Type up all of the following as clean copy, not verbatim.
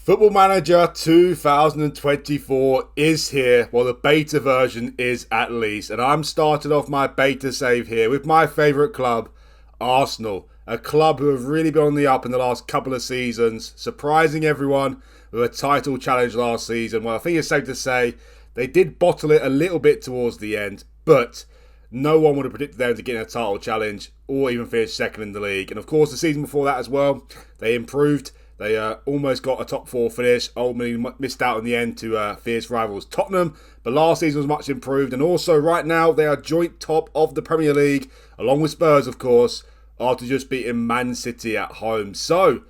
Football Manager 2024 is here. Well, the beta version is at least. And I'm starting off my beta save here with my favourite club, Arsenal. A club who have really been on the up in the last couple of seasons, surprising everyone with a title challenge last season. Well, I think it's safe to say they did bottle it a little bit towards the end, but no one would have predicted them to get in a title challenge or even finish second in the league. And of course, the season before that as well, they improved. They almost got a top four finish. Ultimately missed out in the end to fierce rivals Tottenham. But last season was much improved. And also right now they are joint top of the Premier League, along with Spurs of course, after just beating Man City at home. So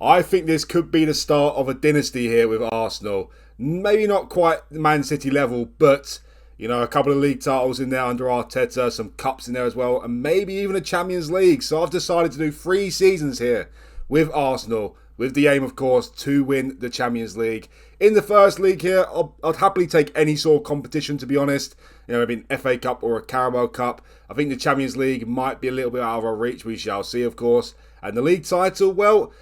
I think this could be the start of a dynasty here with Arsenal. Maybe not quite Man City level, but you know, a couple of league titles in there under Arteta, some cups in there as well, and maybe even a Champions League. So I've decided to do 3 seasons here with Arsenal, with the aim, of course, to win the Champions League. In the first league here, I'd happily take any sort of competition, to be honest. You know, maybe an FA Cup or a Carabao Cup. I think the Champions League might be a little bit out of our reach. We shall see, of course. And the league title, well,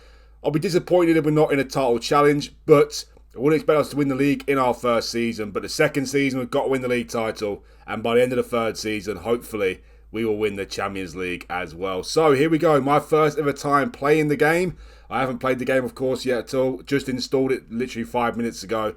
I'll be disappointed if we're not in a title challenge, but I wouldn't expect us to win the league in our first season. But the second season, we've got to win the league title. And by the end of the third season, hopefully, we will win the Champions League as well. So here we go. My first ever time playing the game. I haven't played the game, of course, yet at all. Just installed it literally 5 minutes ago.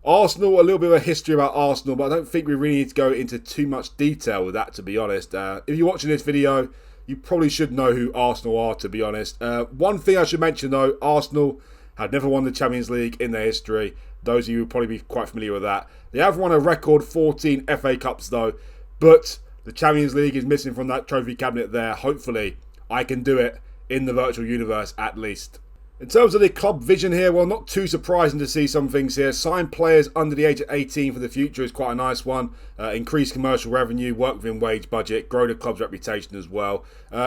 Arsenal, a little bit of a history about Arsenal, but I don't think we really need to go into too much detail with that, to be honest. If you're watching this video, you probably should know who Arsenal are, to be honest. One thing I should mention, though, Arsenal had never won the Champions League in their history. Those of you will probably be quite familiar with that. They have won a record 14 FA Cups, though, but the Champions League is missing from that trophy cabinet there. Hopefully, I can do it in the virtual universe at least. In terms of the club vision here, well, not too surprising to see some things here. Sign players under the age of 18 for the future is quite a nice one. Increase commercial revenue, work within wage budget, grow the club's reputation as well.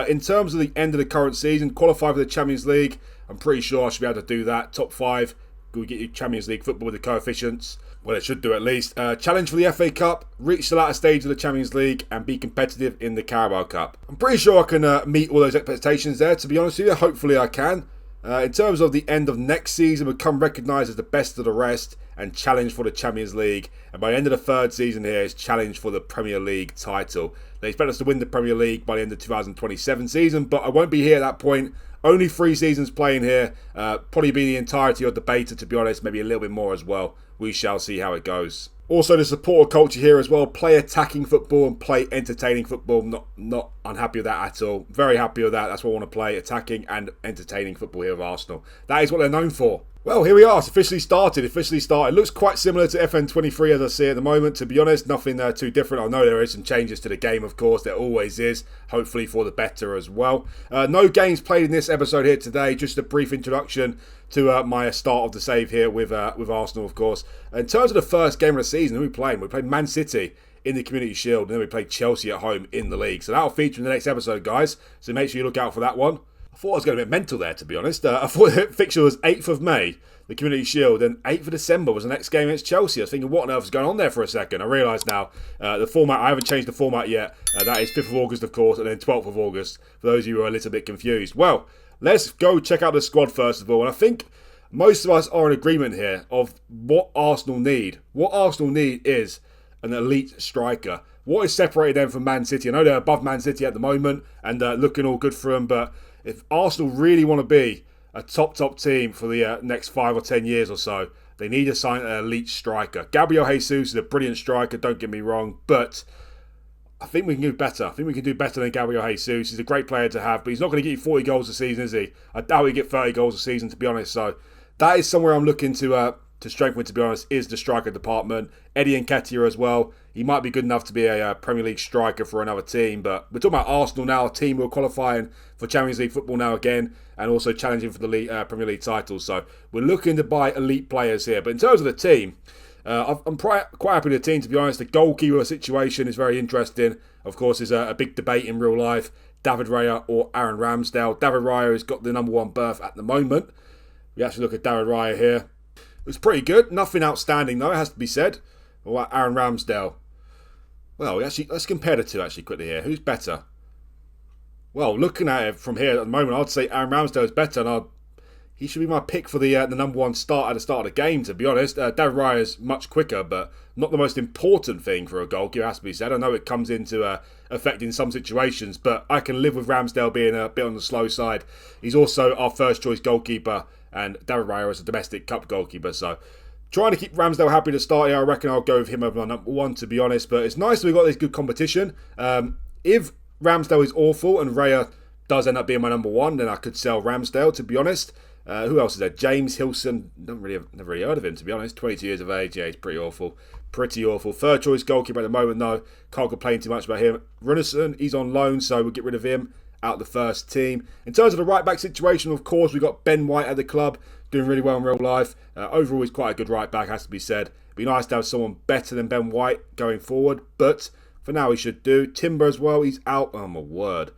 In terms of the end of the current season, qualify for the Champions League. I'm pretty sure I should be able to do that. Top 5, we get you Champions League football with the coefficients. Well, it should do at least. Challenge for the FA Cup, reach the latter stage of the Champions League, and be competitive in the Carabao Cup. I'm pretty sure I can meet all those expectations there, to be honest with you. Hopefully I can. In terms of the end of next season, become recognised as the best of the rest and challenge for the Champions League. And by the end of the third season here, is challenge for the Premier League title. They expect us to win the Premier League by the end of the 2027 season, but I won't be here at that point. Only 3 seasons playing here. Probably be the entirety of the beta, to be honest. Maybe a little bit more as well. We shall see how it goes. Also, the supporter culture here as well. Play attacking football and play entertaining football. Not unhappy with that at all. Very happy with that. That's what I want to play. Attacking and entertaining football here with Arsenal. That is what they're known for. Well, here we are. It's officially started. It looks quite similar to FM24 as I see at the moment. To be honest, nothing too different. I know there is some changes to the game, of course. There always is. Hopefully for the better as well. No games played in this episode here today. Just a brief introduction to my start of the save here with Arsenal, of course. In terms of the first game of the season, who are we playing? We played Man City in the Community Shield, and then we played Chelsea at home in the league. So that'll feature in the next episode, guys. So make sure you look out for that one. I thought I was going a bit mental there, to be honest. I thought the fixture was 8th of May, the Community Shield, and 8th of December was the next game against Chelsea. I was thinking, what on earth is going on there for a second? I realise now, the format, I haven't changed the format yet. That is 5th of August, of course, and then 12th of August, for those of you who are a little bit confused. Well, let's go check out the squad first of all, and I think most of us are in agreement here of what Arsenal need. What Arsenal need is an elite striker. What is separating them from Man City? I know they're above Man City at the moment, and looking all good for them, but if Arsenal really want to be a top team for the next 5 or 10 years or so, they need to sign an elite striker. Gabriel Jesus is a brilliant striker, don't get me wrong, but I think we can do better. I think we can do better than Gabriel Jesus. He's a great player to have, but he's not going to get you 40 goals a season, is he? I doubt he'll get 30 goals a season, to be honest. So that is somewhere I'm looking to strengthen, to be honest, is the striker department. Eddie Nketiah as well. He might be good enough to be a Premier League striker for another team, but we're talking about Arsenal now, a team who are qualifying for Champions League football now again, and also challenging for the Premier League titles. So we're looking to buy elite players here. But in terms of the team, I'm quite happy with the team, to be honest. The goalkeeper situation is very interesting. Of course, there's a big debate in real life. David Raya or Aaron Ramsdale. David Raya has got the number 1 berth at the moment. We actually look at David Raya here. It was pretty good. Nothing outstanding, though, it has to be said. Or Aaron Ramsdale. Well, let's compare the two actually quickly here. Who's better? Well, looking at it from here at the moment, I'd say Aaron Ramsdale is better. And he should be my pick for the number one start at the start of the game, to be honest. David Raya is much quicker, but not the most important thing for a goalkeeper, has to be said. I know it comes into effect in some situations, but I can live with Ramsdale being a bit on the slow side. He's also our first choice goalkeeper, and David Raya is a domestic cup goalkeeper, so trying to keep Ramsdale happy to start here. I reckon I'll go with him over my number one, to be honest, but it's nice that we've got this good competition. If Ramsdale is awful and Raya does end up being my number one, then I could sell Ramsdale, to be honest. Who else is there? James Hilson. Never really heard of him, to be honest. 22 years of age. Yeah, he's pretty awful. Pretty awful. Third choice goalkeeper at the moment, though. Can't complain too much about him. Runnison, he's on loan, so we'll get rid of him out of the first team. In terms of the right back situation, of course, we've got Ben White at the club, doing really well in real life. Overall, he's quite a good right back, has to be said. It'd be nice to have someone better than Ben White going forward, but for now, he should do. Timber as well, he's out. Oh, my word.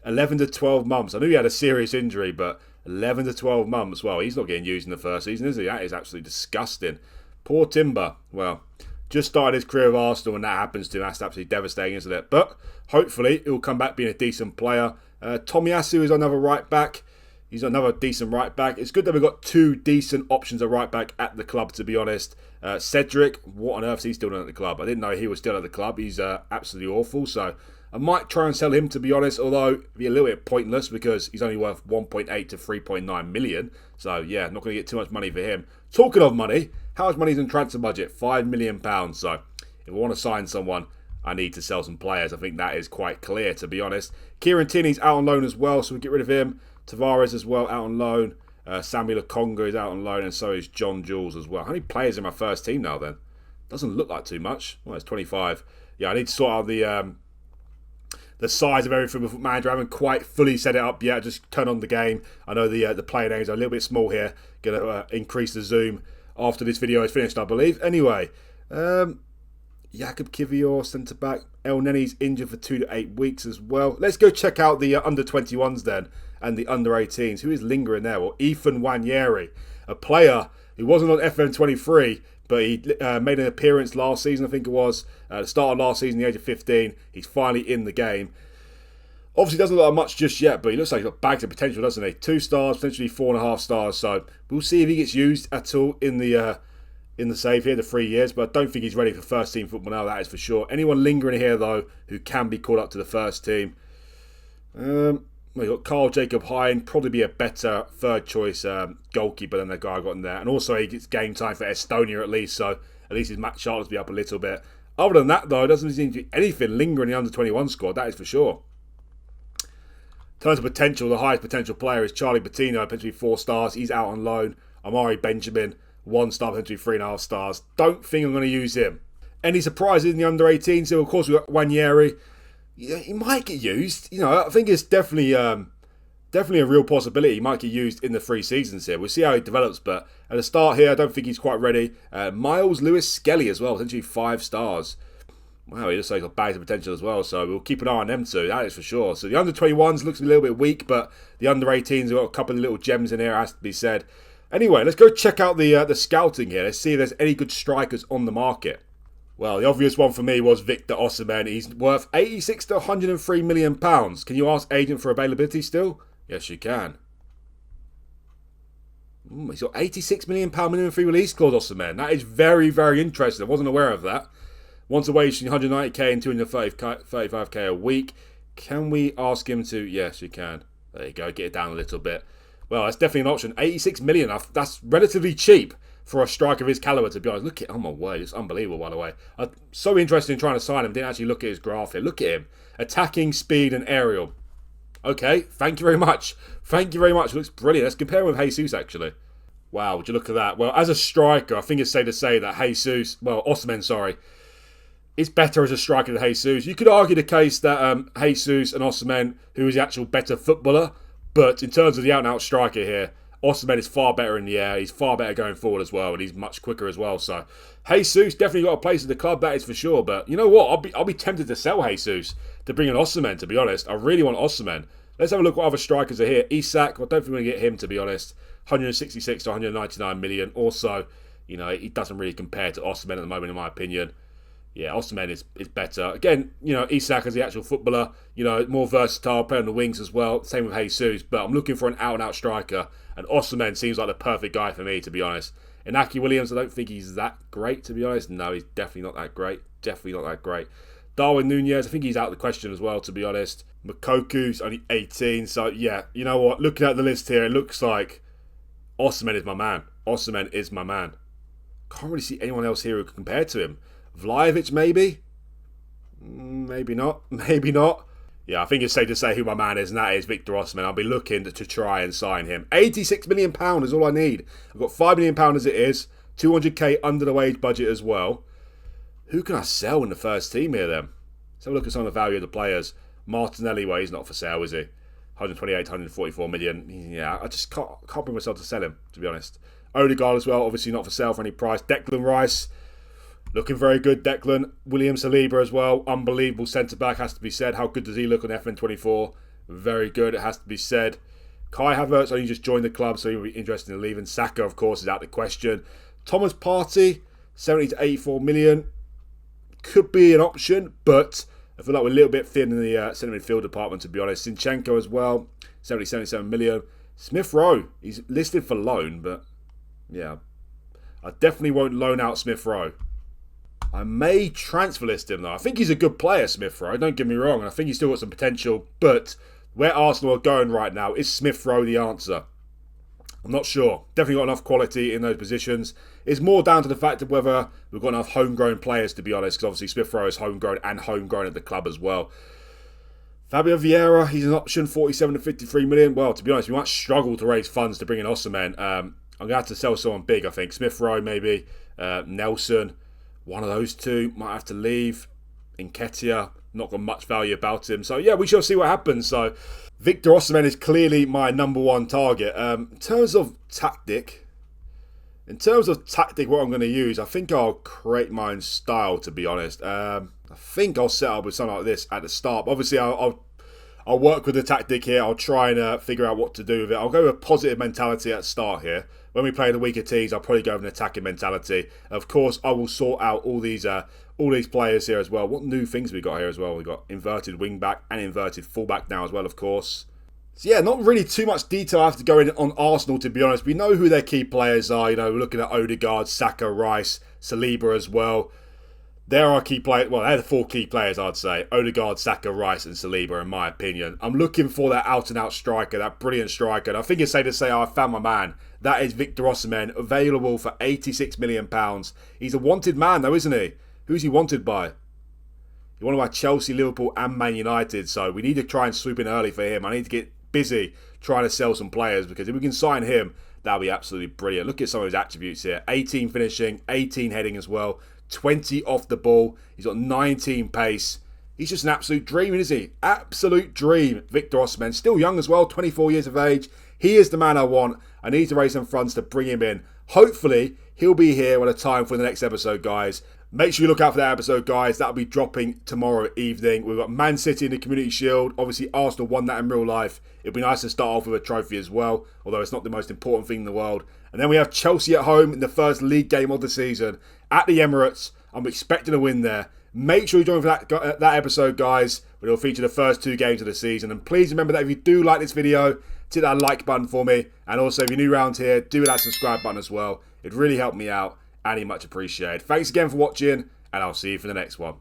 11 to 12 months. I knew he had a serious injury, but 11 to 12 months. Well, he's not getting used in the first season, is he? That is absolutely disgusting. Poor Timber. Well, just started his career with Arsenal, and that happens to him. That's absolutely devastating, isn't it? But hopefully, he'll come back being a decent player. Tomiyasu is another right back. He's another decent right back. It's good that we've got two decent options at right back at the club, to be honest. Cedric, what on earth is he still doing at the club? I didn't know he was still at the club. He's absolutely awful, so I might try and sell him, to be honest, although it'd be a little bit pointless because he's only worth 1.8 to 3.9 million. So, yeah, not going to get too much money for him. Talking of money, how much money is in transfer budget? £5 million. So, if I want to sign someone, I need to sell some players. I think that is quite clear, to be honest. Kieran Tierney's out on loan as well, so we get rid of him. Tavares as well, out on loan. Samuel Okonga is out on loan, and so is John Jules as well. How many players in my first team now, then? Doesn't look like too much. Well, it's 25. Yeah, I need to sort out the size of everything with FootballManager. I haven't quite fully set it up yet. I just turn on the game. I know the player names are a little bit small here. Going to increase the zoom after this video is finished, I believe. Anyway, Jakub Kivior, centre-back. El Neni's injured for 2 to 8 weeks as well. Let's go check out the under-21s then and the under-18s. Who is lingering there? Well, Ethan Nwaneri, a player who wasn't on FM23, but he made an appearance last season, I think it was. At the start of last season, the age of 15. He's finally in the game. Obviously, doesn't look like much just yet, but he looks like he's got bags of potential, doesn't he? 2 stars, potentially 4.5 stars. So we'll see if he gets used at all in the save here, the 3 years. But I don't think he's ready for first team football now, that is for sure. Anyone lingering here, though, who can be called up to the first team? We've got Carl Jacob Hine, probably be a better third choice goalkeeper than the guy I got in there. And also he gets game time for Estonia at least, so at least his match chart will be up a little bit. Other than that, though, it doesn't seem to be anything lingering in the under-21 squad, that is for sure. In terms of potential, the highest potential player is Charlie Bettino, potentially 4 stars. He's out on loan. Amari Benjamin, 1 star, potentially 3.5 stars. Don't think I'm going to use him. Any surprises in the under-18? So, of course, we've got Nwaneri. Yeah, he might get used. You know, I think it's definitely a real possibility. He might get used in the 3 seasons here. We'll see how he develops, but at the start here, I don't think he's quite ready. Miles Lewis Skelly as well, potentially 5 stars. Wow, he looks like he's got bags of potential as well, so we'll keep an eye on them too, that is for sure. So the under-21s looks a little bit weak, but the under-18s have got a couple of little gems in here, has to be said. Anyway, let's go check out the scouting here. Let's see if there's any good strikers on the market. Well, the obvious one for me was Victor Osimhen. He's worth 86 to 103 million pounds. Can you ask agent for availability still? Yes, you can. He's got 86 million pound minimum free release clause, Osimhen. That is very, very interesting. I wasn't aware of that. Wants a wage between 190k and 235k a week. Can we ask him to? Yes, you can. There you go. Get it down a little bit. Well, that's definitely an option. 86 million. That's relatively cheap for a striker of his calibre, to be honest. Look at him. Oh, my word. It's unbelievable, by the way. I'm so interested in trying to sign him. Didn't actually look at his graph here. Look at him. Attacking, speed, and aerial. Okay. Thank you very much. Thank you very much. It looks brilliant. Let's compare him with Jesus, actually. Wow. Would you look at that? Well, as a striker, I think it's safe to say that Osimhen, sorry, is better as a striker than Jesus. You could argue the case that Jesus and Osimhen, who is the actual better footballer, but in terms of the out-and-out striker here, Osimhen is far better in the air. He's far better going forward as well, and he's much quicker as well. So Jesus definitely got a place at the club, that is for sure. But you know what? I'll be tempted to sell Jesus to bring in Osimhen, to be honest. I really want Osimhen. Let's have a look what other strikers are here. Isak, I don't think we're going to get him, to be honest. 166 to 199 million. Also, you know, he doesn't really compare to Osimhen at the moment, in my opinion. Yeah, Osimhen is better. Again, you know, Isak is the actual footballer, you know, more versatile, play on the wings as well. Same with Jesus, but I'm looking for an out-and-out striker, and Osimhen seems like the perfect guy for me, to be honest. Inaki Williams, I don't think he's that great, to be honest. No, he's definitely not that great. Definitely not that great. Darwin Nunez, I think he's out of the question as well, to be honest. Mokoku's only 18, so yeah, you know what? Looking at the list here, it looks like Osimhen is my man. Osimhen is my man. Can't really see anyone else here who can compare to him. Vlahovic, maybe? Maybe not. Maybe not. Yeah, I think it's safe to say who my man is, and that is Victor Osimhen. I'll be looking to try and sign him. £86 million is all I need. I've got £5 million as it is. 200k under the wage budget as well. Who can I sell in the first team here then? Let's have a look at some of the value of the players. Martinelli, well, he's not for sale, is he? 128, 144 million. Yeah, I just can't bring myself to sell him, to be honest. Odegaard as well, obviously not for sale for any price. Declan Rice. Looking very good, Declan. William Saliba as well. Unbelievable centre-back, has to be said. How good does he look on FM24? Very good, it has to be said. Kai Havertz only just joined the club, so he'll be interested in leaving. Saka, of course, is out of the question. Thomas Partey, 70 to 84 million. Could be an option, but I feel like we're a little bit thin in the centre midfield department, to be honest. Zinchenko as well, 70, 77 million. Smith Rowe, he's listed for loan, but yeah. I definitely won't loan out Smith Rowe. I may transfer list him though. I think he's a good player, Smith Rowe, don't get me wrong, and I think he's still got some potential, but where Arsenal are going right now, is Smith Rowe the answer? I'm not sure. Definitely got enough quality in those positions. It's more down to the fact of whether we've got enough homegrown players, to be honest, because obviously Smith Rowe is homegrown and homegrown at the club as well. Fabio Vieira, he's an option, 47 to 53 million. Well, to be honest, we might struggle to raise funds to bring in Osimhen. I'm going to have to sell someone big, I think. Smith Rowe, maybe. Nelson. One of those two might have to leave. Nketiah, not got much value about him. So, yeah, we shall see what happens. So, Victor Osimhen is clearly my number one target. In terms of tactic, what I'm going to use, I think I'll create my own style, to be honest. I think I'll set up with something like this at the start. Obviously, I'll work with the tactic here. I'll try and figure out what to do with it. I'll go with a positive mentality at the start here. When we play the weaker teams, I'll probably go with an attacking mentality. Of course, I will sort out all these players here as well. What new things we got here as well? We got inverted wing back and inverted fullback now as well, of course. So yeah, not really too much detail I have to go in on Arsenal, to be honest. We know who their key players are. You know, we're looking at Odegaard, Saka, Rice, Saliba as well. They're our key players. Well, they're the four key players, I'd say. Odegaard, Saka, Rice and Saliba, in my opinion. I'm looking for that out-and-out striker, that brilliant striker. And I think it's safe to say I found my man. That is Victor Osimhen, available for £86 million. He's a wanted man, though, isn't he? Who's he wanted by? He's wanted by Chelsea, Liverpool and Man United. So we need to try and swoop in early for him. I need to get busy trying to sell some players, because if we can sign him, that'll be absolutely brilliant. Look at some of his attributes here. 18 finishing, 18 heading as well. 20 off the ball. He's got 19 pace. He's just an absolute dream, isn't he? Absolute dream. Victor Osimhen, still young as well, 24 years of age. He is the man I want. I need to raise some funds to bring him in. Hopefully, he'll be here at a time for the next episode, guys. Make sure you look out for that episode, guys. That'll be dropping tomorrow evening. We've got Man City in the Community Shield. Obviously, Arsenal won that in real life. It'd be nice to start off with a trophy as well, although it's not the most important thing in the world. And then we have Chelsea at home in the first league game of the season at the Emirates. I'm expecting a win there. Make sure you join for that episode, guys, where it'll feature the first two games of the season. And please remember that if you do like this video, hit that like button for me. And also, if you're new around here, do that subscribe button as well. It'd really help me out, and it's much appreciated. Thanks again for watching, and I'll see you for the next one.